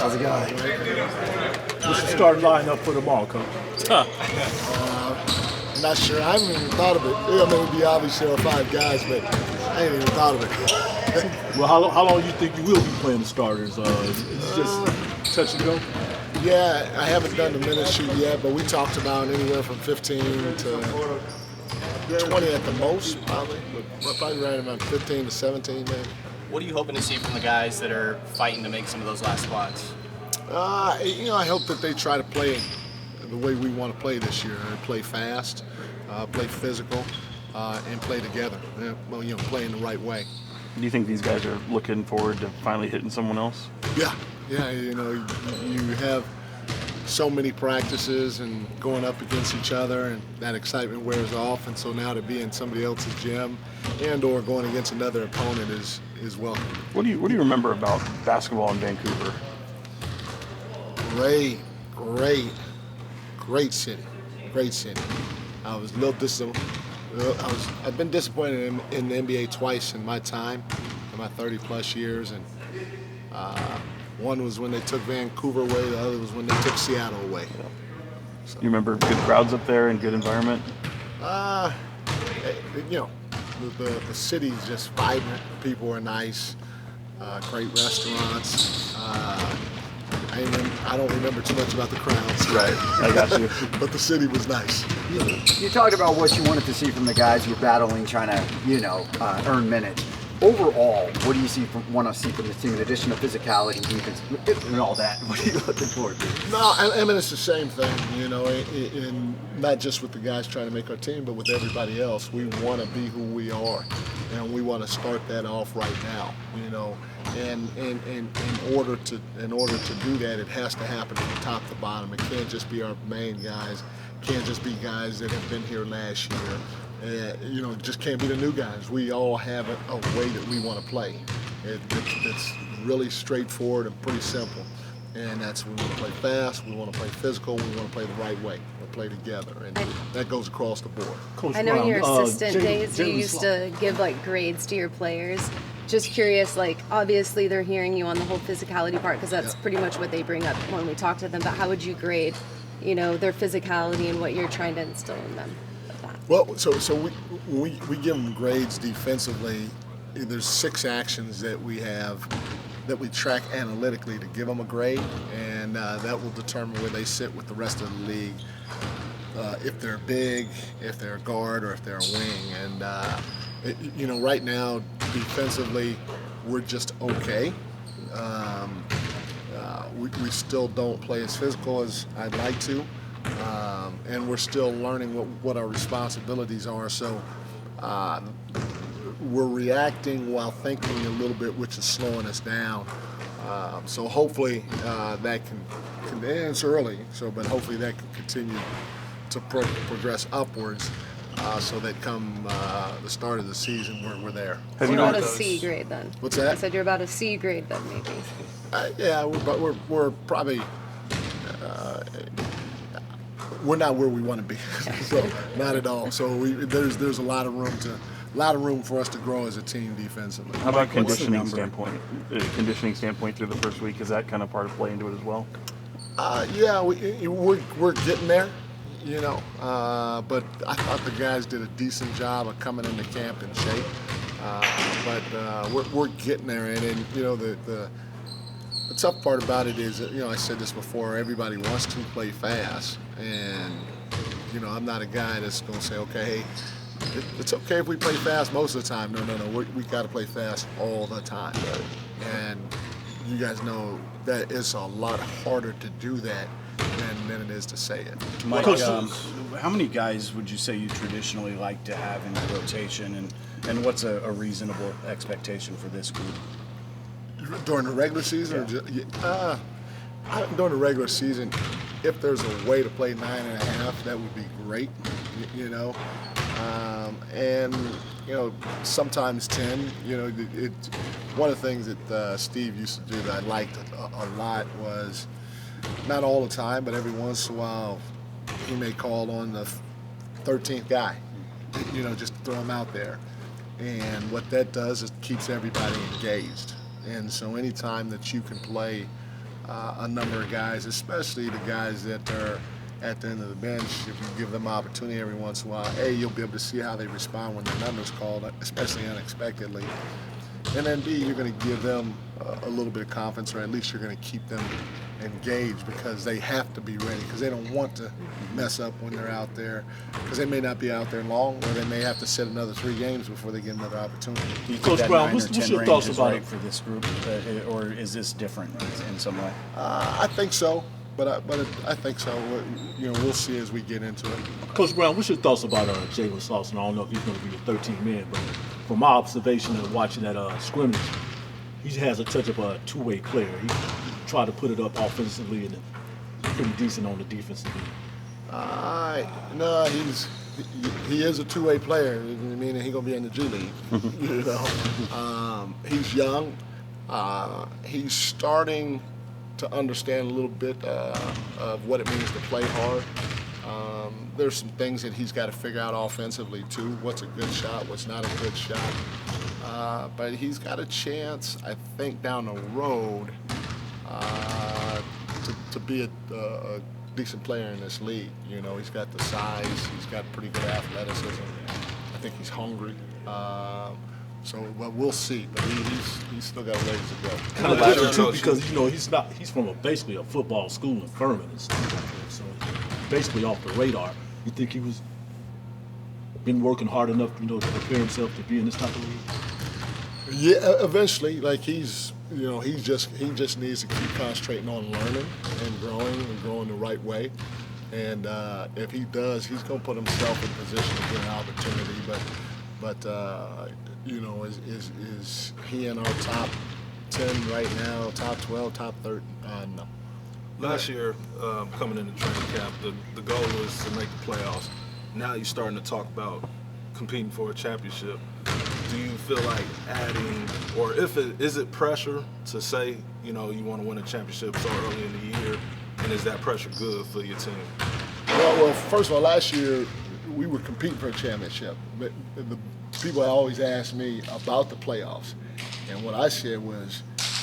How's it going? What's the starting lineup for tomorrow, Coach? I'm not sure. I haven't even thought of it. I mean, it'd be obvious there are 5 guys, but I ain't even thought of it. Well, how long do you think you will be playing the starters? Is it just touch and go? Yeah, I haven't done the minute sheet yet, but we talked about anywhere from 15 to 20 at the most, probably. But probably right around 15 to 17, maybe. What are you hoping to see from the guys that are fighting to make some of those last spots? I hope that they try to play the way we want to play this year. Play fast, play physical, and play together. Well, play in the right way. Do you think these guys are looking forward to finally hitting someone else? Yeah. You have so many practices and going up against each other, and that excitement wears off. And so now to be in somebody else's gym and/or going against another opponent is welcome. What do you remember about basketball in Vancouver? Great city. I was a little disappointed. I've been disappointed in the NBA twice in my time, in my 30-plus years, and one was when they took Vancouver away. The other was when they took Seattle away. So, you remember good crowds up there and good environment? The city's just vibrant. People are nice. Great restaurants. I don't remember too much about the crowds. Right, I got you. But the city was nice. You talked about what you wanted to see from the guys you're battling, trying to, earn minutes. Overall, what do you want to see from the team in addition to physicality, defense, and all that? What are you looking forward to? No, I mean, it's the same thing, and not just with the guys trying to make our team, but with everybody else. We want to be who we are, and we want to start that off right now, And in order to do that, it has to happen from top to bottom. It can't just be our main guys. It can't just be guys that have been here last year. It just can't be the new guys. We all have a way that we want to play. It's really straightforward and pretty simple. And that's we want to play fast, we want to play physical, we want to play the right way. We'll play together, and that goes across the board. Coach I know in your assistant days you Jalen used to give grades to your players. Just curious, obviously they're hearing you on the whole physicality part because that's pretty much what they bring up when we talk to them. But how would you grade, their physicality and what you're trying to instill in them? Well, so we give them grades defensively. There's 6 actions that we have that we track analytically to give them a grade, and that will determine where they sit with the rest of the league. If they're big, if they're a guard, or if they're a wing. And right now defensively, we're just okay. We still don't play as physical as I'd like to. And we're still learning what our responsibilities are. So we're reacting while thinking a little bit, which is slowing us down. So hopefully that can, and it's early, but hopefully that can continue to progress upwards so that come the start of the season we're there. So you're about a C grade then? What's that? I said you're about a C grade then, maybe. Yeah, we're probably we're not where we want to be, so not at all. So there's a lot of room for us to grow as a team defensively. How about conditioning standpoint? Conditioning standpoint through the first week, is that kind of part of play into it as well? Yeah, we're getting there, but I thought the guys did a decent job of coming into camp in shape. But we're getting there, and the tough part about it is, I said this before, everybody wants to play fast, and, I'm not a guy that's going to say, okay, hey, it's okay if we play fast most of the time. No, we got to play fast all the time. And you guys know that it's a lot harder to do that than it is to say it. Mike, how many guys would you say you traditionally like to have in your rotation, and what's a reasonable expectation for this group? During the regular season? Yeah. During the regular season, if there's a way to play 9.5, that would be great, and sometimes 10. One of the things that Steve used to do that I liked a lot was, not all the time, but every once in a while, he may call on the 13th guy, just to throw him out there. And what that does is keeps everybody engaged. And so anytime that you can play a number of guys, especially the guys that are at the end of the bench. If you give them opportunity every once in a while, A, you'll be able to see how they respond when their number's called, especially unexpectedly. And then B, you're going to give them a little bit of confidence, or at least you're going to keep them engaged, because they have to be ready, because they don't want to mess up when they're out there, because they may not be out there long, or they may have to sit another 3 games before they get another opportunity. Do you think Coach that Brown, 9 what's or 10 your range thoughts is about right it? for this group, or is this different in some way? I think so, but I think so. You know, we'll see as we get into it. Coach Brown, what's your thoughts about Jalen Salson? I don't know if he's going to be a 13-man, but from my observation and watching that scrimmage, he has a touch of a two-way player. He tried to put it up offensively and pretty decent on the defensive end. No, he is a two-way player, meaning he's gonna be in the G League. You know, he's young. He's starting to understand a little bit of what it means to play hard. There's some things that he's got to figure out offensively too. What's a good shot? What's not a good shot? But he's got a chance, I think, down the road to be a decent player in this league. You know, he's got the size, he's got pretty good athleticism. I think he's hungry. But we'll see. But he's still got a ways to go. Kind of different too, because you know he's from basically a football school in Furman and stuff like that. So he's basically off the radar. You think he was been working hard enough, you know, to prepare himself to be in this type of league? Yeah, eventually. Like he just needs to keep concentrating on learning and growing the right way. And if he does, he's going to put himself in position to get an opportunity. But you know, is he in our top 10 right now? Top 12, top 13? No. Last year, coming into training camp, the goal was to make the playoffs. Now you're starting to talk about competing for a championship. Do you feel like adding, or is it pressure to say, you know, you want to win a championship so early in the year, and is that pressure good for your team? Well, first of all, last year we were competing for a championship. But the people always ask me about the playoffs, and what I said was,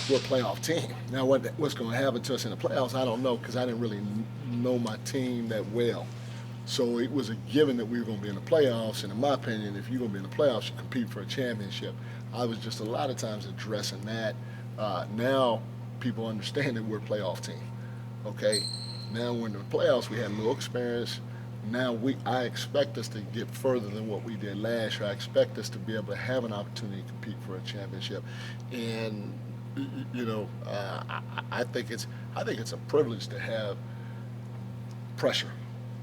we're a playoff team. Now, what's going to happen to us in the playoffs, I don't know, because I didn't really know my team that well. So it was a given that we were going to be in the playoffs, and in my opinion, if you're going to be in the playoffs, you compete for a championship. I was just a lot of times addressing that. Now people understand that we're a playoff team. Okay? Now we're in the playoffs, we had a little experience. Now I expect us to get further than what we did last year. I expect us to be able to have an opportunity to compete for a championship. And you know, I think it's a privilege to have pressure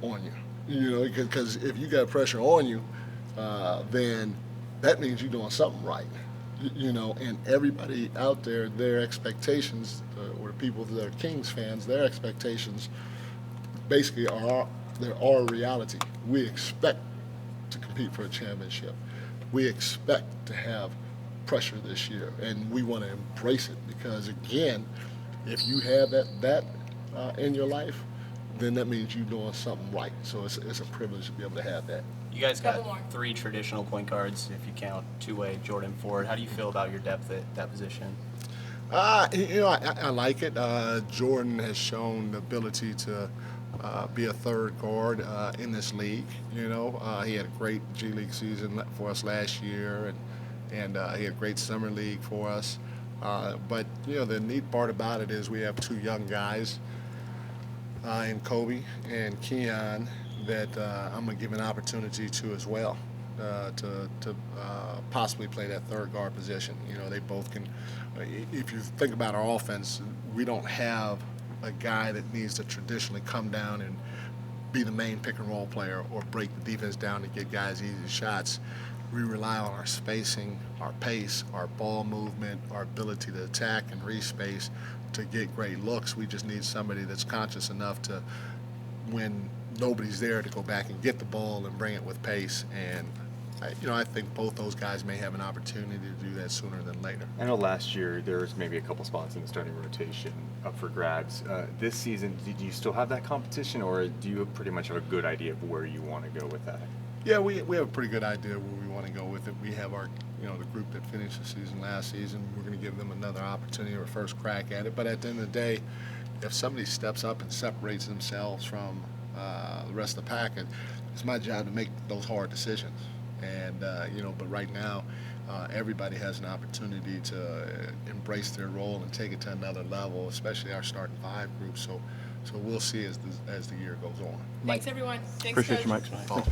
on you. You know, because if you got pressure on you, then that means you're doing something right. You know, and everybody out there, their expectations, or the people that are Kings fans, their expectations basically are our reality. We expect to compete for a championship. We expect to have pressure this year, and we want to embrace it, because again, if you have that in your life, then that means you're doing something right. So it's a privilege to be able to have that. You guys got 3 traditional point guards, if you count two-way Jordan Ford. How do you feel about your depth at that position? You know, I like it. Jordan has shown the ability to be a third guard in this league. You know, he had a great G League season for us last year, and he had a great summer league for us. But you know, the neat part about it is we have 2 young guys in Kobe and Keon that I'm going to give an opportunity to as well to possibly play that third guard position. You know, they both can. If you think about our offense, we don't have a guy that needs to traditionally come down and be the main pick and roll player or break the defense down to get guys easy shots. We rely on our spacing, our pace, our ball movement, our ability to attack and respace to get great looks. We just need somebody that's conscious enough to, when nobody's there, to go back and get the ball and bring it with pace. And I think both those guys may have an opportunity to do that sooner than later. I know last year there was maybe a couple spots in the starting rotation up for grabs. This season, do you still have that competition, or do you pretty much have a good idea of where you want to go with that? Yeah, we have a pretty good idea where we want to go with it. We have our, the group that finished the season last season. We're going to give them another opportunity or first crack at it. But at the end of the day, if somebody steps up and separates themselves from the rest of the pack, it's my job to make those hard decisions. And but right now, everybody has an opportunity to embrace their role and take it to another level, especially our starting 5 group. So we'll see as the year goes on. Thanks, everyone. Thanks, Appreciate Coach. you, Mike.